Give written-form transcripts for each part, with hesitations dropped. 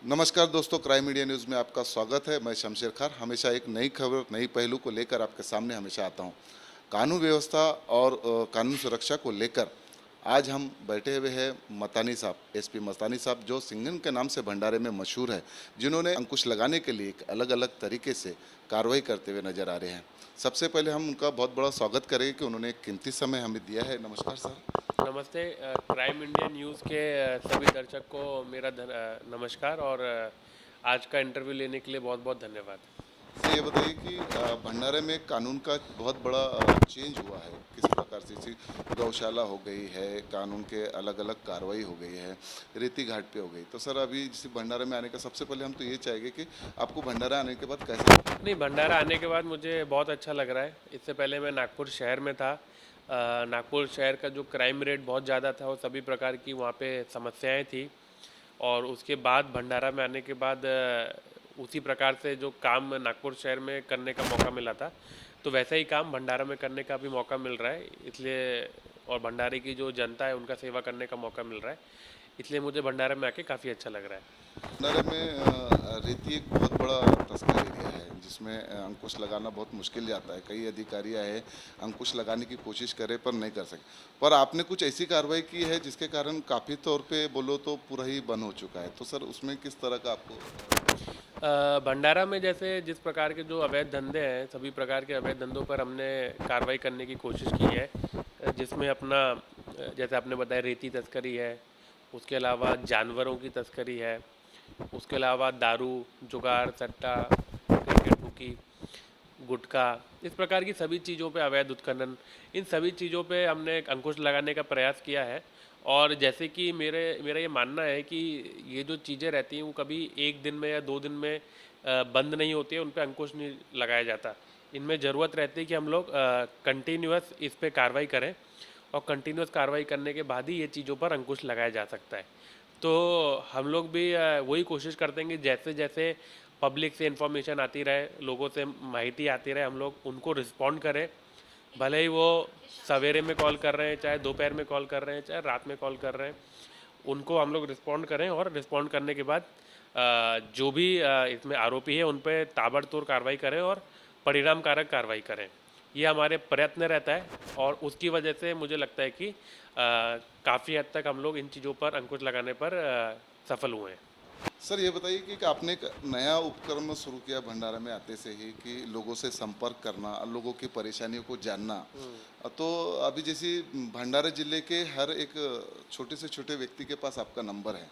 नमस्कार दोस्तों, crime media news में आपका स्वागत है। मैं शमशेर खान हमेशा एक नई खबर, नई पहलू को लेकर आपके सामने हमेशा आता हूं। कानून व्यवस्था और कानून सुरक्षा को लेकर आज हम बैठे हुए हैं मतानी साहब, एसपी मतानी साहब, जो सिंघन के नाम से भंडारे में मशहूर है, जिन्होंने अंकुश लगाने के लिए एक अलग अलग तरीके से कार्रवाई करते हुए नजर आ रहे हैं। सबसे पहले हम उनका बहुत बड़ा स्वागत करेंगे कि उन्होंने एक कीमती समय हमें दिया है। नमस्कार सर। नमस्ते। क्राइम इंडिया न्यूज़ के सभी दर्शक को मेरा नमस्कार और आज का इंटरव्यू लेने के लिए बहुत बहुत धन्यवाद। से ये बताइए कि भंडारे में कानून का बहुत बड़ा चेंज हुआ है। किस प्रकार से जैसे गौशाला हो गई है, कानून के अलग अलग कार्रवाई हो गई है, रेती घाट पे हो गई। तो सर अभी जैसे भंडारे में आने का सबसे पहले हम तो ये चाहेंगे कि आपको भंडारा आने के बाद कैसे लगा? नहीं, भंडारा आने के बाद मुझे बहुत अच्छा लग रहा है। इससे पहले मैं नागपुर शहर में था। नागपुर शहर का जो क्राइम रेट बहुत ज़्यादा था और सभी प्रकार की वहाँ पे समस्याएं थी। और उसके बाद भंडारा में आने के बाद उसी प्रकार से जो काम नागपुर शहर में करने का मौका मिला था, तो वैसा ही काम भंडारा में करने का भी मौका मिल रहा है। इसलिए और भंडारे की जो जनता है उनका सेवा करने का मौका मिल रहा है, इसलिए मुझे भंडारा में आके काफ़ी अच्छा लग रहा है। भंडारे में रेती एक बहुत बड़ा तस्कर एरिया है, जिसमें अंकुश लगाना बहुत मुश्किल जाता है। कई अधिकारी आए, अंकुश लगाने की कोशिश करे पर नहीं कर सके। पर आपने कुछ ऐसी कार्रवाई की है जिसके कारण काफ़ी तौर पे बोलो तो पूरा ही बंद हो चुका है। तो सर उसमें किस तरह का आपको भंडारा में जैसे जिस प्रकार के जो अवैध धंधे हैं, सभी प्रकार के अवैध धंधों पर हमने कार्रवाई करने की कोशिश की है। जिसमें अपना जैसे आपने बताया रेती तस्करी है, उसके अलावा जानवरों की तस्करी है, उसके अलावा दारू, जुगार, सट्टा, क्रिकेट बुकी, गुटखा, इस प्रकार की सभी चीज़ों पे अवैध उत्खनन, इन सभी चीज़ों पे हमने एक अंकुश लगाने का प्रयास किया है। और जैसे कि मेरा ये मानना है कि ये जो चीज़ें रहती हैं वो कभी एक दिन में या 2 दिन में बंद नहीं होती है, उन पे अंकुश नहीं लगाया जाता। इनमें ज़रूरत रहती है कि हम लोग कंटिन्यूअस इस पे कार्रवाई करें, और कंटिन्यूअस कार्रवाई करने के बाद ही ये चीज़ों पर अंकुश लगाया जा सकता है। तो हम लोग भी वही कोशिश करते हैं कि जैसे जैसे पब्लिक से इन्फॉर्मेशन आती रहे, लोगों से माहिती आती रहे, हम लोग उनको रिस्पॉन्ड करें। भले ही वो सवेरे में कॉल कर रहे हैं, चाहे दोपहर में कॉल कर रहे हैं, चाहे रात में कॉल कर रहे हैं, उनको हम लोग रिस्पॉन्ड करें। और रिस्पॉन्ड करने के बाद जो भी इसमें आरोपी है उन पर ताबड़तोड़ कार्रवाई करें और परिणाम कारक कार्रवाई करें। ये हमारे प्रयत्न रहता है, और उसकी वजह से मुझे लगता है कि काफ़ी हद तक हम लोग इन चीज़ों पर अंकुश लगाने पर सफल हुए हैं। सर ये बताइए कि आपने एक नया उपक्रम शुरू किया भंडारा में आते से ही कि लोगों से संपर्क करना, लोगों की परेशानियों को जानना। तो अभी जैसे भंडारा जिले के हर एक छोटे से छोटे व्यक्ति के पास आपका नंबर है,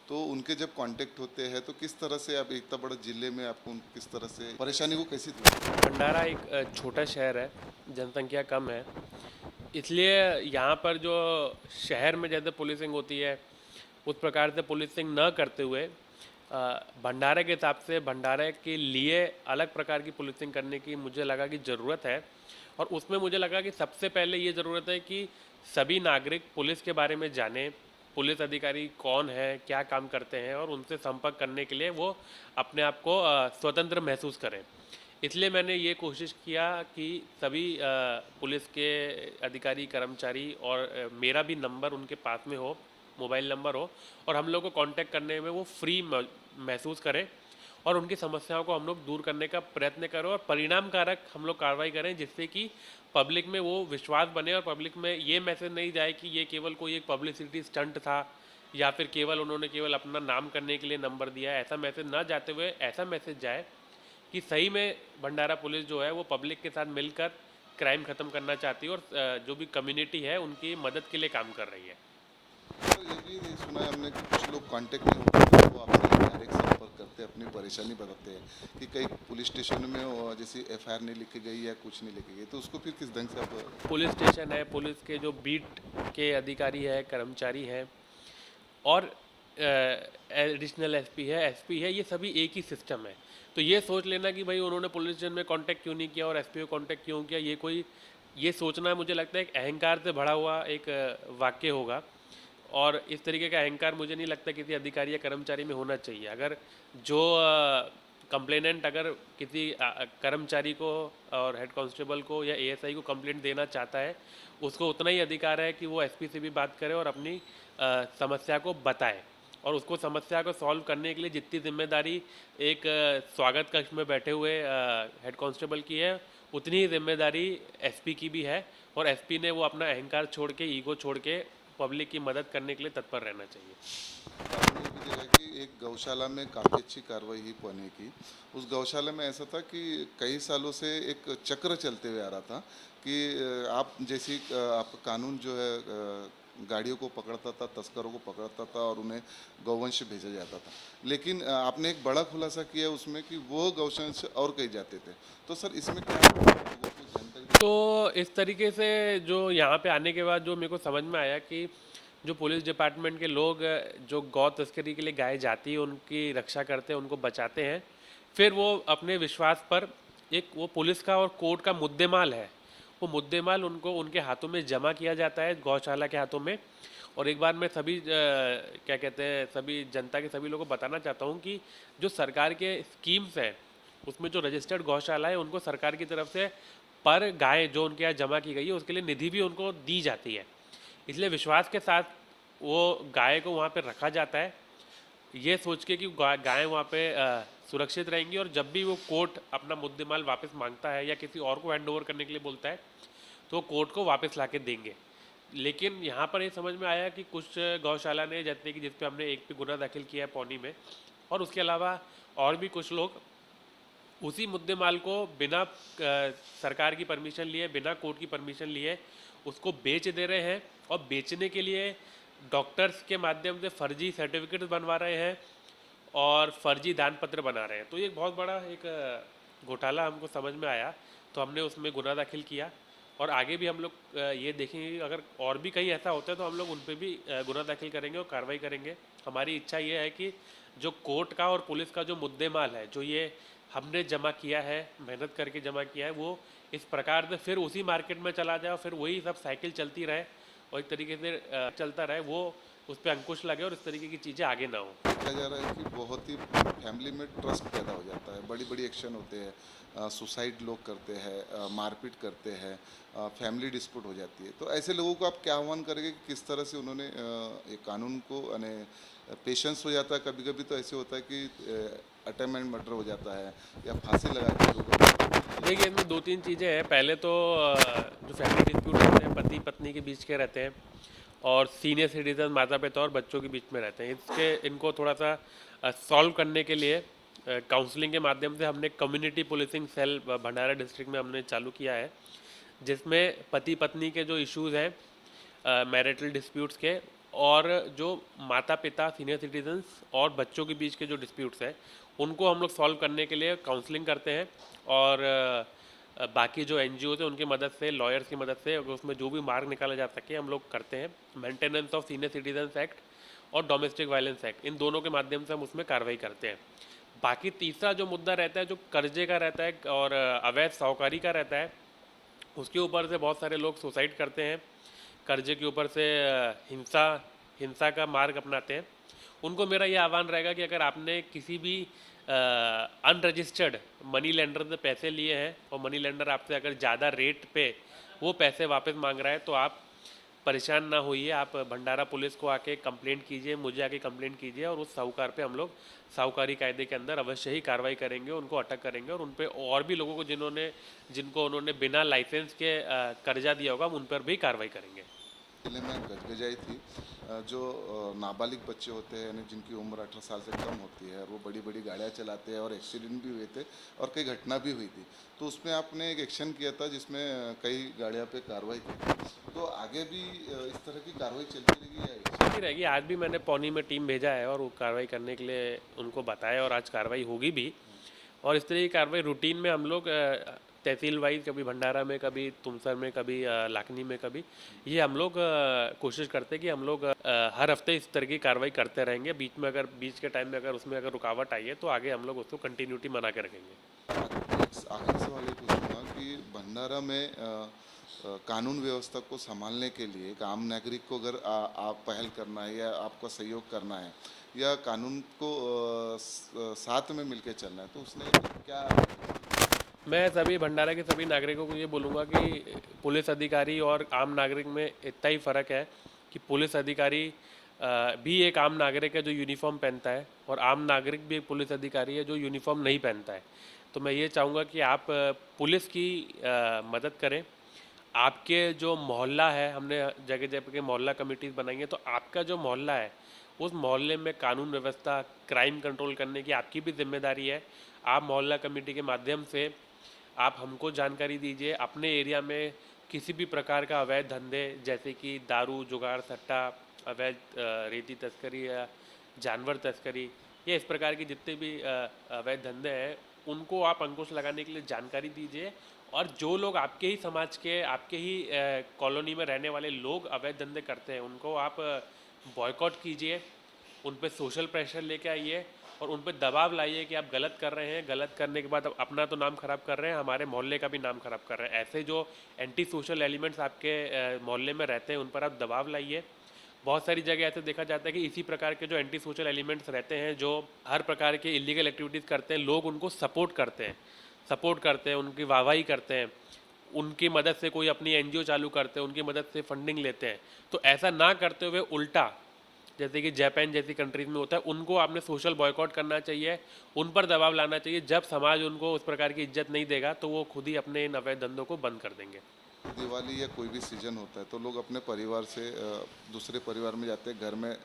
तो उनके जब कांटेक्ट होते हैं तो किस तरह से अब इतना बड़ा जिले में आपको किस तरह से परेशानी को कैसे दूर करते हैं? भंडारा एक छोटा शहर है, जनसंख्या कम है, इसलिए यहाँ पर जो शहर में जैसे पुलिसिंग होती है उस प्रकार से पुलिसिंग न करते हुए भंडारे के हिसाब से भंडारे के लिए अलग प्रकार की पुलिसिंग करने की मुझे लगा कि ज़रूरत है। और उसमें मुझे लगा कि सबसे पहले ये ज़रूरत है कि सभी नागरिक पुलिस के बारे में जानें, पुलिस अधिकारी कौन है, क्या काम करते हैं, और उनसे संपर्क करने के लिए वो अपने आप को स्वतंत्र महसूस करें। इसलिए मैंने ये कोशिश किया कि सभी पुलिस के अधिकारी, कर्मचारी और मेरा भी नंबर उनके पास में हो, मोबाइल नंबर हो, और हम लोग को कांटेक्ट करने में वो फ्री महसूस करें, और उनकी समस्याओं को हम लोग दूर करने का प्रयत्न करें और परिणाम कारक हम लोग कार्रवाई करें, जिससे कि पब्लिक में वो विश्वास बने और पब्लिक में ये मैसेज नहीं जाए कि ये केवल कोई एक पब्लिसिटी स्टंट था, या फिर केवल उन्होंने केवल अपना नाम करने के लिए नंबर दिया है। ऐसा मैसेज ना जाते हुए ऐसा मैसेज जाए कि सही में भंडारा पुलिस जो है वो पब्लिक के साथ मिलकर क्राइम ख़त्म करना चाहती है, और जो भी कम्युनिटी है उनकी मदद के लिए काम कर रही है। सर ये भी सुना है हमने कि कुछ लोग कांटेक्ट नहीं होते, वो आपसे डायरेक्ट संपर्क करते हैं, अपनी परेशानी बताते हैं कि कई पुलिस स्टेशन में जैसे एफआईआर नहीं लिखी गई या कुछ नहीं लिखी गई, तो उसको फिर किस ढंग से आप? पुलिस स्टेशन है, पुलिस के जो बीट के अधिकारी है, कर्मचारी हैं, और एडिशनल एसपी है, ये सभी एक ही सिस्टम है। तो ये सोच लेना कि भाई उन्होंने पुलिस स्टेशन में कांटेक्ट क्यों नहीं किया और एसपी को कांटेक्ट क्यों किया, ये सोचना मुझे लगता है एक अहंकार से भरा हुआ एक वाक्य होगा। और इस तरीके का अहंकार मुझे नहीं लगता किसी अधिकारी या कर्मचारी में होना चाहिए। अगर जो कंप्लेनेंट अगर किसी कर्मचारी को और हेड कांस्टेबल को या एएसआई को कंप्लेंट देना चाहता है, उसको उतना ही अधिकार है कि वो एसपी से भी बात करे और अपनी समस्या को बताए। और उसको समस्या को सॉल्व करने के लिए जितनी जिम्मेदारी एक स्वागत कक्ष में बैठे हुए हेड कांस्टेबल की है, उतनी ही जिम्मेदारी एसपी की भी है। और एसपी ने वो अपना अहंकार छोड़ के, ईगो छोड़ के पब्लिक की मदद करने के लिए तत्पर रहना चाहिए। आपने भी देखा कि एक गौशाला में काफ़ी अच्छी कार्रवाई हुई पुणे की। उस गौशाला में ऐसा था कि कई सालों से एक चक्र चलते हुए आ रहा था कि आप जैसी आपका कानून जो है गाड़ियों को पकड़ता था, तस्करों को पकड़ता था और उन्हें गौवंश भेजा जाता था। लेकिन आपने एक बड़ा खुलासा किया उसमें कि वो गौवंश और कहीं जाते थे। तो सर इसमें क्या लोगों को जानकारी? तो इस तरीके से जो यहाँ पे आने के बाद जो मेरे को समझ में आया कि जो पुलिस डिपार्टमेंट के लोग जो गौ तस्करी के लिए गाय जाती है उनकी रक्षा करते हैं, उनको बचाते हैं, फिर वो अपने विश्वास पर एक वो पुलिस का और कोर्ट का मुद्देमाल है, वो मुद्देमाल उनको उनके हाथों में जमा किया जाता है, गौशाला के हाथों में। और एक बार मैं सभी क्या कहते हैं, सभी जनता के सभी लोगों को बताना चाहता हूँ कि जो सरकार के स्कीम्स हैं उसमें जो रजिस्टर्ड गौशाला है उनको सरकार की तरफ से पर गाय जो उनके यहाँ जमा की गई है उसके लिए निधि भी उनको दी जाती है। इसलिए विश्वास के साथ वो गाय को वहाँ पे रखा जाता है, ये सोच के कि गाय वहाँ पे सुरक्षित रहेंगी और जब भी वो कोर्ट अपना मुद्देमाल वापस मांगता है या किसी और को हैंड ओवर करने के लिए बोलता है तो कोर्ट को वापस ला के देंगे। लेकिन यहाँ पर ये समझ में आया कि कुछ गौशाला ने, जैसे कि जिस पे हमने एक पे गुना दाखिल किया है पौनी में, और उसके अलावा और भी कुछ लोग उसी मुद्देमाल को बिना सरकार की परमिशन लिए, बिना कोर्ट की परमिशन लिए उसको बेच दे रहे हैं और बेचने के लिए डॉक्टर्स के माध्यम से फर्जी सर्टिफिकेट बनवा रहे हैं और फर्जी दान पत्र बना रहे हैं। तो ये एक बहुत बड़ा एक घोटाला हमको समझ में आया, तो हमने उसमें गुना दाखिल किया और आगे भी हम लोग ये देखेंगे कि अगर और भी कहीं ऐसा होता है तो हम लोग उन पर भी गुना दाखिल करेंगे और कार्रवाई करेंगे। हमारी इच्छा ये है कि जो कोर्ट का और पुलिस का जो मुद्देमाल है, जो ये हमने जमा किया है, मेहनत करके जमा किया है, वो इस प्रकार से फिर उसी मार्केट में चला जाए और फिर वही सब साइकिल चलती रहे और एक तरीके से चलता रहे, वो उस पर अंकुश लगे और इस तरीके की चीज़ें आगे ना हो। देखा जा रहा है कि बहुत ही फैमिली में ट्रस्ट पैदा हो जाता है, बड़ी बड़ी एक्शन होते हैं, सुसाइड लोग करते हैं, मारपीट करते हैं, फैमिली डिस्प्यूट हो जाती है। तो ऐसे लोगों को आप क्या आह्वान करेंगे कि किस तरह से उन्होंने ये कानून को पेशेंस हो जाता है, कभी कभी तो ऐसे होता है कि अटेम्प्ट एंड मर्डर हो जाता है या फांसी लगा के लोग। देखिए, इसमें दो तीन चीज़ें हैं। पहले तो जो फैमिली डिस्प्यूट रहते हैं पति पत्नी के बीच के रहते हैं और सीनियर सिटीजन माता पिता और बच्चों के बीच में रहते हैं, इनको थोड़ा सा सॉल्व करने के लिए काउंसलिंग के माध्यम से हमने कम्युनिटी पुलिसिंग सेल भंडारा डिस्ट्रिक्ट में हमने चालू किया है, जिसमें पति पत्नी के जो इश्यूज़ हैं मैरिटल डिस्प्यूट्स के, और जो माता पिता सीनियर सिटीजन्स और बच्चों के बीच के जो डिस्प्यूट्स हैं उनको हम लोग सॉल्व करने के लिए काउंसलिंग करते हैं। और बाकी जो एनजीओ हैं उनकी मदद से, लॉयर्स की मदद से, अगर उसमें जो भी मार्ग निकाला जा सके हम लोग करते हैं। Maintenance of senior citizens act और डोमेस्टिक वायलेंस एक्ट, इन दोनों के माध्यम से हम उसमें कार्रवाई करते हैं। बाकी तीसरा जो मुद्दा रहता है जो कर्जे का रहता है और अवैध साहूकारी का रहता है, उसके ऊपर से बहुत सारे लोग सुसाइड करते हैं, कर्जे के ऊपर से हिंसा का मार्ग अपनाते हैं। उनको मेरा ये आह्वान रहेगा कि अगर आपने किसी भी अनरजिस्टर्ड मनी लेंडर से पैसे लिए हैं और मनी लेंडर आपसे अगर ज़्यादा रेट पे वो पैसे वापस मांग रहा है तो आप परेशान ना होइए, आप भंडारा पुलिस को आके कंप्लेंट कीजिए, मुझे आके कंप्लेंट कीजिए और उस साहूकार पे हम लोग साहूकारी कायदे के अंदर अवश्य ही कार्रवाई करेंगे, उनको अटक करेंगे और उन पे और भी लोगों को जिनको उन्होंने बिना लाइसेंस के कर्जा दिया होगा उन पर भी कार्रवाई करेंगे। जिले में गजगजाई थी, जो नाबालिग बच्चे होते हैं यानी जिनकी उम्र 18 साल से कम होती है, वो बड़ी बड़ी गाड़ियाँ चलाते हैं और एक्सीडेंट भी हुए थे और कई घटना भी हुई थी। तो उसमें आपने एक एक्शन किया था जिसमें कई गाड़ियों पे कार्रवाई की थी। तो आगे भी इस तरह की कार्रवाई चलती रहेगी या चलती रहेगी। आज भी मैंने पौनी में टीम भेजा है और वो कार्रवाई करने के लिए उनको बताया और आज कार्रवाई होगी भी। और इस तरह की कार्रवाई रूटीन में हम लोग तहसील वाइज, कभी भंडारा में, कभी तुमसर में, कभी लाखनी में, कभी ये हम लोग कोशिश करते हैं कि हम लोग हर हफ्ते इस तरह की कार्रवाई करते रहेंगे। बीच के टाइम में अगर रुकावट आई है तो आगे हम लोग उसको कंटिन्यूटी बना के रखेंगे। आखिरी सवाल ये पूछूंगा कि भंडारा में कानून व्यवस्था को संभालने के लिए एक आम नागरिक को अगर आप पहल करना है या आपका सहयोग करना है या कानून को साथ में मिलकर चलना है तो उसने क्या? मैं सभी भंडारा के सभी नागरिकों को ये बोलूँगा कि पुलिस अधिकारी और आम नागरिक में इतना ही फ़र्क है कि पुलिस अधिकारी भी एक आम नागरिक है जो यूनिफॉर्म पहनता है, और आम नागरिक भी एक पुलिस अधिकारी है जो यूनिफॉर्म नहीं पहनता है। तो मैं ये चाहूँगा कि आप पुलिस की मदद करें। आपके जो मोहल्ला है, हमने जगह जगह के मोहल्ला कमेटीज़ बनाई हैं, तो आपका जो मोहल्ला है उस मोहल्ले में कानून व्यवस्था, क्राइम कंट्रोल करने की आपकी भी जिम्मेदारी है। आप मोहल्ला कमेटी के माध्यम से आप हमको जानकारी दीजिए अपने एरिया में किसी भी प्रकार का अवैध धंधे, जैसे कि दारू, जुगाड़, सट्टा, अवैध रेती तस्करी या जानवर तस्करी, या इस प्रकार की जितने भी अवैध धंधे हैं, उनको आप अंकुश लगाने के लिए जानकारी दीजिए। और जो लोग आपके ही समाज के, आपके ही कॉलोनी में रहने वाले लोग अवैध धंधे करते हैं, उनको आप बॉयकॉट कीजिए, उन पे सोशल प्रेशर लेके आइए और उन पे दबाव लाइए कि आप गलत कर रहे हैं। गलत करने के बाद अब अपना तो नाम ख़राब कर रहे हैं, हमारे मोहल्ले का भी नाम ख़राब कर रहे हैं। ऐसे जो एंटी सोशल एलिमेंट्स आपके मोहल्ले में रहते हैं, उन पर आप दबाव लाइए। बहुत सारी जगह ऐसे देखा जाता है कि इसी प्रकार के जो एंटी सोशल एलिमेंट्स रहते हैं, जो हर प्रकार के इलीगल एक्टिविटीज़ करते हैं, लोग उनको सपोर्ट करते हैं, उनकी वाहवाही करते हैं, उनकी मदद से कोई अपनी एनजीओ चालू करते हैं, उनकी मदद से फंडिंग लेते हैं। तो ऐसा ना करते हुए उल्टा, जैसे कि जापान जैसी कंट्रीज में होता है, उनको आपने सोशल बॉयकॉट करना चाहिए, उन पर दबाव लाना चाहिए। जब समाज उनको उस प्रकार की इज्जत नहीं देगा तो वो खुद ही अपने इन अवैध धंधों को बंद कर देंगे। दिवाली या कोई भी सीजन होता है तो लोग अपने परिवार से दूसरे परिवार में जाते हैं, घर में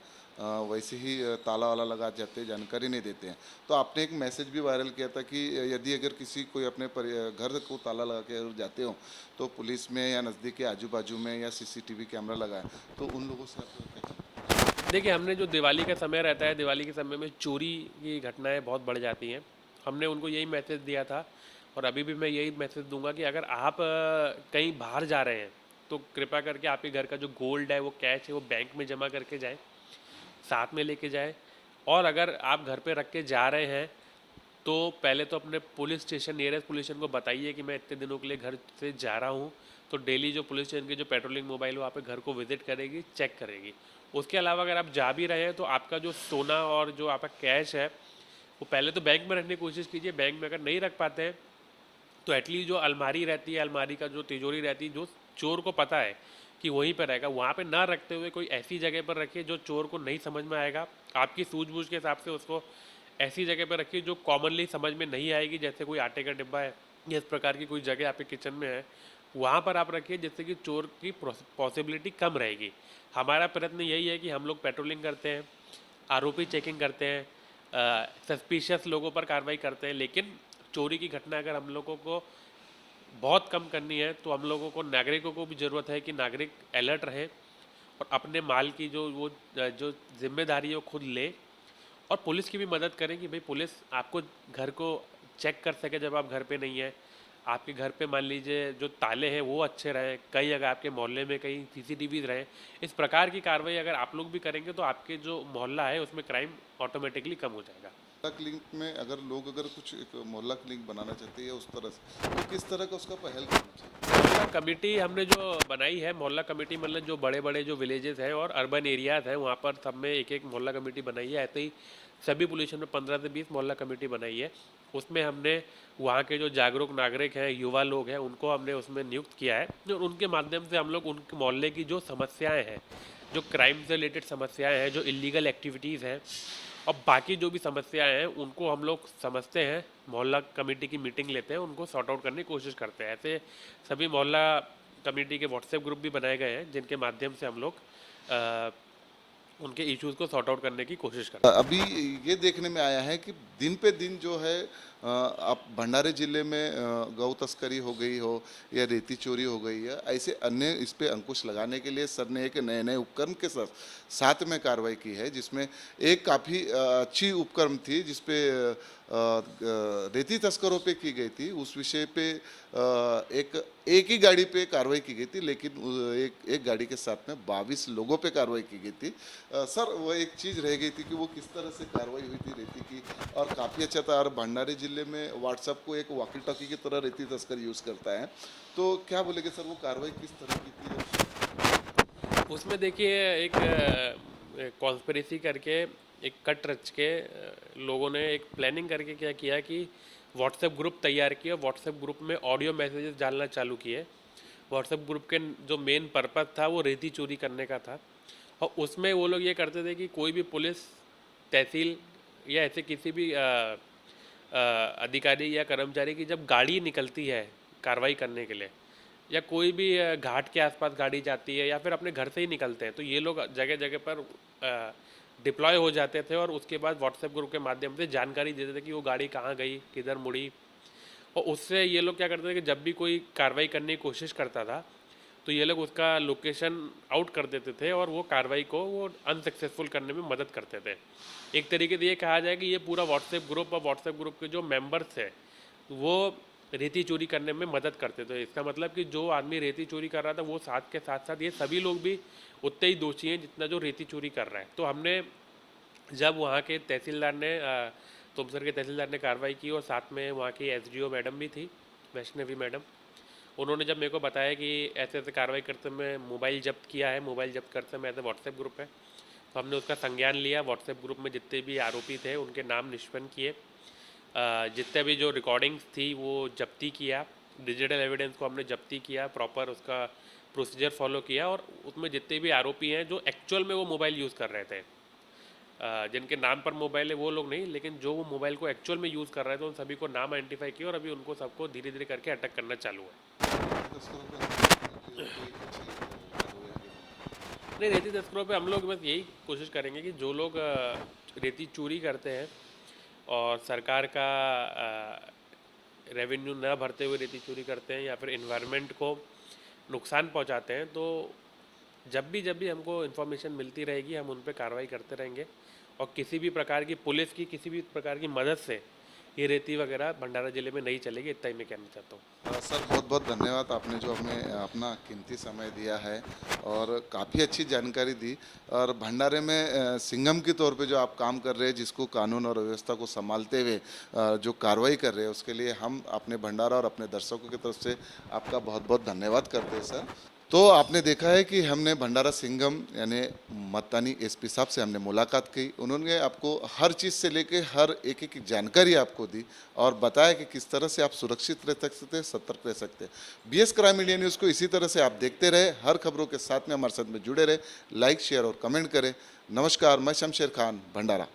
वैसे ही ताला वाला लगा जाते हैं, जानकारी नहीं देते हैं। तो आपने एक मैसेज भी वायरल किया था कि यदि अगर किसी कोई अपने घर को ताला लगा के अगर जाते हो तो पुलिस में या नज़दीक के आजू बाजू में या सीसीटीवी कैमरा लगाए, तो उन लोगों से आप क्या कहते देखिए, हमने जो दिवाली का समय रहता है, दिवाली के समय में चोरी की घटनाएं बहुत बढ़ जाती हैं। हमने उनको यही मैसेज दिया था और अभी भी मैं यही मैसेज दूंगा कि अगर आप कहीं बाहर जा रहे हैं तो कृपया करके आपके घर का जो गोल्ड है, वो कैश है, वो बैंक में जमा करके जाएं, साथ में लेके जाएं। और अगर आप घर पे रख के जा रहे हैं तो पहले तो अपने police station, nearest police station को बताइए कि मैं इतने दिनों के लिए घर से जा रहा हूँ। तो डेली जो पुलिस स्टेशन की जो पेट्रोलिंग मोबाइल वहाँ पे घर को विजिट करेगी, चेक करेगी। उसके अलावा अगर आप जा भी रहे हैं तो आपका जो सोना और जो आपका कैश है वो पहले तो बैंक में रखने की कोशिश कीजिए। बैंक में अगर नहीं रख पाते हैं तो एटलीस्ट जो अलमारी रहती है, अलमारी का जो तिजोरी रहती है, जो चोर को पता है कि वहीं पर रहेगा, वहाँ पे ना रखते हुए कोई ऐसी जगह पर रखिए जो चोर को नहीं समझ में आएगा। आपकी सूझबूझ के हिसाब से उसको ऐसी जगह पर रखिए जो कॉमनली समझ में नहीं आएगी, जैसे कोई आटे का डिब्बा है या इस प्रकार की कोई जगह आपके किचन में है, वहाँ पर आप रखिए, जिससे कि चोर की पॉसिबिलिटी कम रहेगी। हमारा प्रयत्न यही है कि हम लोग पेट्रोलिंग करते हैं, आरोपी चेकिंग करते हैं, सस्पिशियस लोगों पर कार्रवाई करते हैं, लेकिन चोरी की घटना अगर हम लोगों को बहुत कम करनी है तो हम लोगों को, नागरिकों को भी ज़रूरत है कि नागरिक अलर्ट रहे और अपने माल की जो जिम्मेदारी है वो खुद ले। और पुलिस की भी मदद करें कि भाई पुलिस आपको घर को चेक कर सके जब आप घर पे नहीं है। आपके घर पे मान लीजिए जो ताले हैं वो अच्छे रहें, कहीं अगर आपके मोहल्ले में कहीं सीसीटीवी रहें। इस प्रकार की कार्रवाई अगर आप लोग भी करेंगे तो आपके जो मोहल्ला है उसमें क्राइम ऑटोमेटिकली कम हो जाएगा। मोहल्ला क्लिनिक में अगर लोग अगर कुछ एक मोहल्ला क्लिनिक बनाना चाहते हैं या उस तरह से, तो किस तरह का उसका पहल करना चाहिए? मोहल्ला कमेटी हमने जो बनाई है, मोहल्ला कमेटी मतलब जो बड़े बड़े जो विलेजेस हैं और अर्बन एरियाज़ हैं वहाँ पर सब में एक एक मोहल्ला कमेटी बनाई है। ऐसे ही सभी पुलिस स्टेशन में 15 से 20 मोहल्ला कमेटी बनाई है। उसमें हमने वहाँ के जो जागरूक नागरिक हैं, युवा लोग हैं, उनको हमने उसमें नियुक्त किया है और उनके माध्यम से हम लोग उनके मोहल्ले की जो समस्याएँ हैं, जो क्राइम से रिलेटेड समस्याएँ हैं, जो इलीगल एक्टिविटीज़ हैं और बाकी जो भी समस्याएं हैं, उनको हम लोग समझते हैं, मोहल्ला कमेटी की मीटिंग लेते हैं, उनको सॉर्ट आउट करने की कोशिश करते हैं। ऐसे सभी मोहल्ला कमेटी के व्हाट्सएप ग्रुप भी बनाए गए हैं जिनके माध्यम से हम लोग अ, उनके इश्यूज़ को सॉर्ट आउट करने की कोशिश करते हैं। अभी ये देखने में आया है कि दिन पे दिन जो है आप भंडारे जिले में गौ तस्करी हो गई हो या रेती चोरी हो गई है, ऐसे अन्य इस पे अंकुश लगाने के लिए सर ने एक नए नए उपक्रम के साथ में कार्रवाई की है, जिसमें एक काफ़ी अच्छी उपक्रम थी जिसपे रेती तस्करों पे की गई थी। उस विषय पे एक ही गाड़ी पे कार्रवाई की गई थी, लेकिन एक गाड़ी के साथ में 22 लोगों पे कार्रवाई की गई थी। सर, वो एक चीज़ रह गई थी कि वो किस तरह से कार्रवाई हुई थी रेती की, और काफ़ी अच्छा था। और भंडारी जिले में व्हाट्सएप को एक वॉकी टॉकी की तरह रेती तस्कर यूज़ करता है, तो क्या बोलेंगे सर, वो कार्रवाई किस तरह की थी? उसमें देखिए एक कॉन्स्पिरेसी करके, एक कट रच के लोगों ने एक प्लानिंग करके क्या किया कि व्हाट्सएप ग्रुप तैयार किया, व्हाट्सएप ग्रुप में ऑडियो मैसेजेस डालना चालू किए। व्हाट्सएप ग्रुप के जो मेन पर्पज़ था वो रेती चोरी करने का था और उसमें वो लोग ये करते थे कि कोई भी पुलिस, तहसील या ऐसे किसी भी अधिकारी या कर्मचारी की जब गाड़ी निकलती है कार्रवाई करने के लिए, या कोई भी घाट के आसपास गाड़ी जाती है या फिर अपने घर से ही निकलते हैं, तो ये लोग जगह जगह पर डिप्लॉय हो जाते थे और उसके बाद व्हाट्सएप ग्रुप के माध्यम से जानकारी देते थे कि वो गाड़ी कहाँ गई, किधर मुड़ी। और उससे ये लोग क्या करते थे कि जब भी कोई कार्रवाई करने की कोशिश करता था तो ये लोग उसका लोकेशन आउट कर देते थे और वो कार्रवाई को वो अनसक्सेसफुल करने में मदद करते थे। एक तरीके से ये कहा जाए कि ये पूरा व्हाट्सएप ग्रुप और व्हाट्सएप ग्रुप के जो मेंबर्स थे वो रेती चोरी करने में मदद करते थे। इसका मतलब कि जो आदमी रेती चोरी कर रहा था वो साथ के साथ साथ ये सभी लोग भी उतने ही दोषी हैं जितना जो रेती चोरी कर रहा है। तो हमने जब वहाँ के तहसीलदार ने तुमसर के तहसीलदार ने कार्रवाई की और साथ में वहाँ की एसडीओ मैडम भी थी, वैष्णवी मैडम, उन्होंने जब मेरे को बताया कि ऐसे ऐसे कार्रवाई करते समय मोबाइल जब्त किया है, मोबाइल जब्त करते समय ऐसे व्हाट्सएप ग्रुप है, तो हमने उसका संज्ञान लिया। व्हाट्सएप ग्रुप में जितने भी आरोपी थे उनके नाम निष्पन्न किए, जितने भी जो रिकॉर्डिंग्स थी वो जब्ती किया, डिजिटल एविडेंस को हमने जब्ती किया, प्रॉपर उसका प्रोसीजर फॉलो किया और उसमें जितने भी आरोपी हैं जो एक्चुअल में वो मोबाइल यूज़ कर रहे थे, जिनके नाम पर मोबाइल है वो लोग नहीं, लेकिन जो वो मोबाइल को एक्चुअल में यूज़ कर रहे थे उन सभी को नाम आइडेंटिफाई किया और अभी उनको सबको धीरे धीरे करके अटक करना चालू है। नहीं, रेती तस्करों पे हम लोग बस यही कोशिश करेंगे कि जो लोग रेती चोरी करते हैं और सरकार का रेवेन्यू न भरते हुए रेती चोरी करते हैं या फिर इन्वायरमेंट को नुकसान पहुंचाते हैं, तो जब भी हमको इन्फॉर्मेशन मिलती रहेगी हम उन पर कार्रवाई करते रहेंगे और किसी भी प्रकार की पुलिस की किसी भी प्रकार की मदद से ये रेती वगैरह भंडारा ज़िले में नहीं चलेगी। इतना ही मैं कहना चाहता हूँ। सर बहुत बहुत धन्यवाद, आपने जो हमें अपना कीमती समय दिया है और काफ़ी अच्छी जानकारी दी। और भंडारे में सिंघम के तौर पे जो आप काम कर रहे हैं, जिसको कानून और व्यवस्था को संभालते हुए जो कार्रवाई कर रहे हैं, उसके लिए हम अपने भंडारा और अपने दर्शकों की तरफ से आपका बहुत बहुत धन्यवाद करते हैं सर। तो आपने देखा है कि हमने भंडारा सिंघम यानी मत्तानी एसपी साहब से हमने मुलाकात की। उन्होंने आपको हर चीज़ से लेके हर एक एक जानकारी आपको दी और बताया कि किस तरह से आप सुरक्षित रह सकते हैं, सतर्क रह सकते हैं। बीएस क्राइम इंडिया न्यूज़ को इसी तरह से आप देखते रहे, हर खबरों के साथ में हमारे साथ में जुड़े रहे, लाइक शेयर और कमेंट करें। नमस्कार, मैं शमशेर खान, भंडारा।